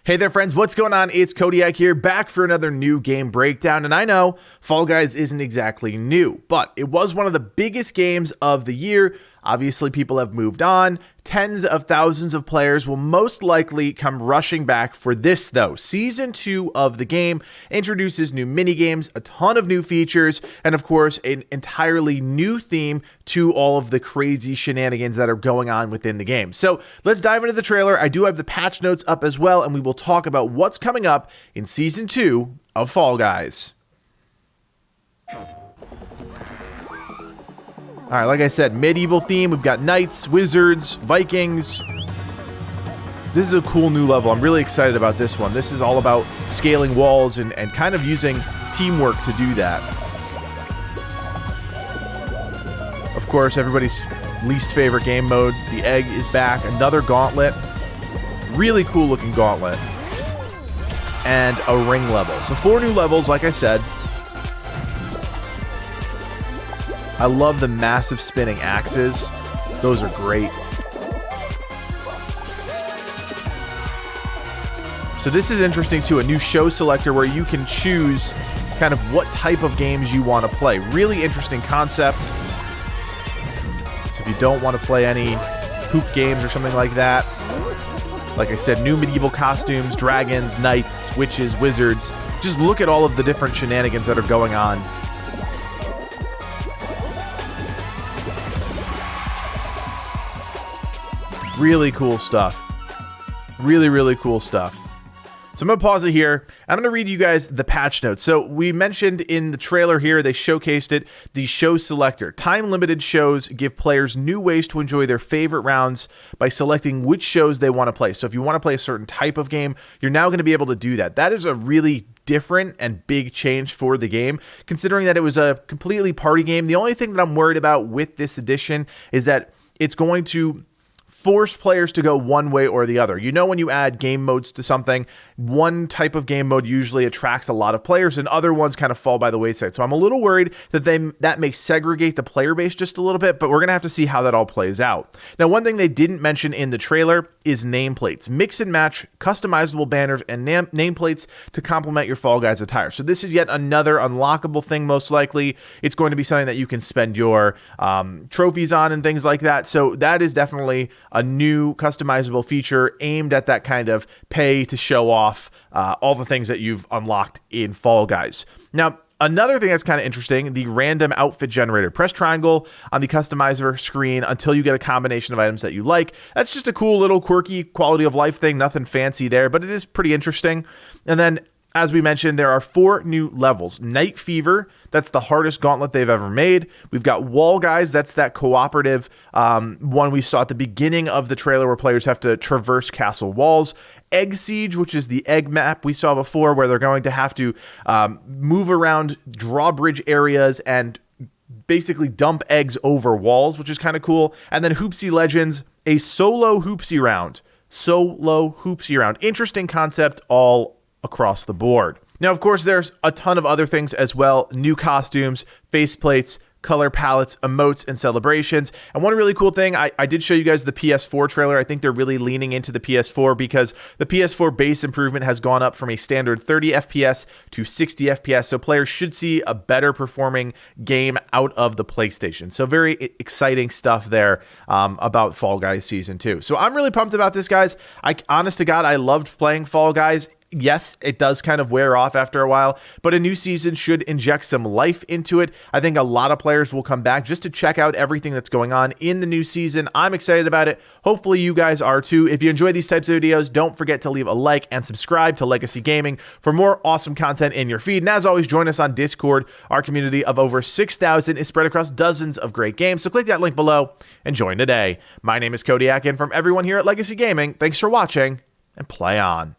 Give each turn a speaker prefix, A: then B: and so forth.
A: Hey there, friends. What's going on? It's Codiak here, back for another new game breakdown. And I know Fall Guys isn't exactly new, but it was one of the biggest games of the year. Obviously, people have moved on. Tens of thousands of players will most likely come rushing back for this, though. Season 2 of the game introduces new minigames, a ton of new features, and of course, an entirely new theme to all of the crazy shenanigans that are going on within the game. So let's dive into the trailer. I do have the patch notes up as well, and we will talk about what's coming up in Season 2 of Fall Guys. All right, like I said, medieval theme. We've got knights, wizards, Vikings. This is a cool new level. I'm really excited about this one. This is all about scaling walls and kind of using teamwork to do that. Of course, everybody's least favorite game mode. The egg is back. Another gauntlet. Really cool looking gauntlet. And a ring level. So 4 new levels, like I said. I love the massive spinning axes. Those are great. So this is interesting too, a new show selector where you can choose kind of what type of games you want to play. Really interesting concept. So if you don't want to play any hoop games or something like that, like I said, new medieval costumes, dragons, knights, witches, wizards. Just look at all of the different shenanigans that are going on. Really cool stuff. Really, really cool stuff. So I'm going to pause it here. I'm going to read you guys the patch notes. So we mentioned in the trailer here, they showcased it, the show selector. Time-limited shows give players new ways to enjoy their favorite rounds by selecting which shows they want to play. So if you want to play a certain type of game, you're now going to be able to do that. That is a really different and big change for the game, considering that it was a completely party game. The only thing that I'm worried about with this edition is that it's going to force players to go one way or the other. You know, when you add game modes to something, one type of game mode usually attracts a lot of players and other ones kind of fall by the wayside. So I'm a little worried that that may segregate the player base just a little bit, but we're going to have to see how that all plays out. Now, one thing they didn't mention in the trailer is nameplates. Mix and match customizable banners and nameplates to complement your Fall Guys attire. So this is yet another unlockable thing, most likely. It's going to be something that you can spend your trophies on and things like that. So that is definitely a new customizable feature aimed at that kind of pay to show off all the things that you've unlocked in Fall Guys. Now, another thing that's kind of interesting, the random outfit generator. Press triangle on the customizer screen until you get a combination of items that you like. That's just a cool little quirky quality of life thing. Nothing fancy there, but it is pretty interesting. And then, as we mentioned, there are 4 new levels. Night Fever, that's the hardest gauntlet they've ever made. We've got Wall Guys, that's that cooperative one we saw at the beginning of the trailer where players have to traverse castle walls. Egg Siege, which is the egg map we saw before, where they're going to have to move around drawbridge areas and basically dump eggs over walls, which is kind of cool. And then Hoopsie Legends, a solo Hoopsie round. Solo Hoopsie round. Interesting concept all across the board. Now, of course, there's a ton of other things as well. New costumes, faceplates, color palettes, emotes, and celebrations. And one really cool thing, I did show you guys the PS4 trailer. I think they're really leaning into the PS4 because the PS4 base improvement has gone up from a standard 30 FPS to 60 FPS. So players should see a better performing game out of the PlayStation. So very exciting stuff there about Fall Guys Season 2. So I'm really pumped about this, guys. Honest to God, I loved playing Fall Guys. Yes, it does kind of wear off after a while, but a new season should inject some life into it. I think a lot of players will come back just to check out everything that's going on in the new season. I'm excited about it. Hopefully you guys are too. If you enjoy these types of videos, don't forget to leave a like and subscribe to Legacy Gaming for more awesome content in your feed. And as always, join us on Discord. Our community of over 6,000 is spread across dozens of great games. So click that link below and join today. My name is Codiak, and from everyone here at Legacy Gaming, thanks for watching and play on.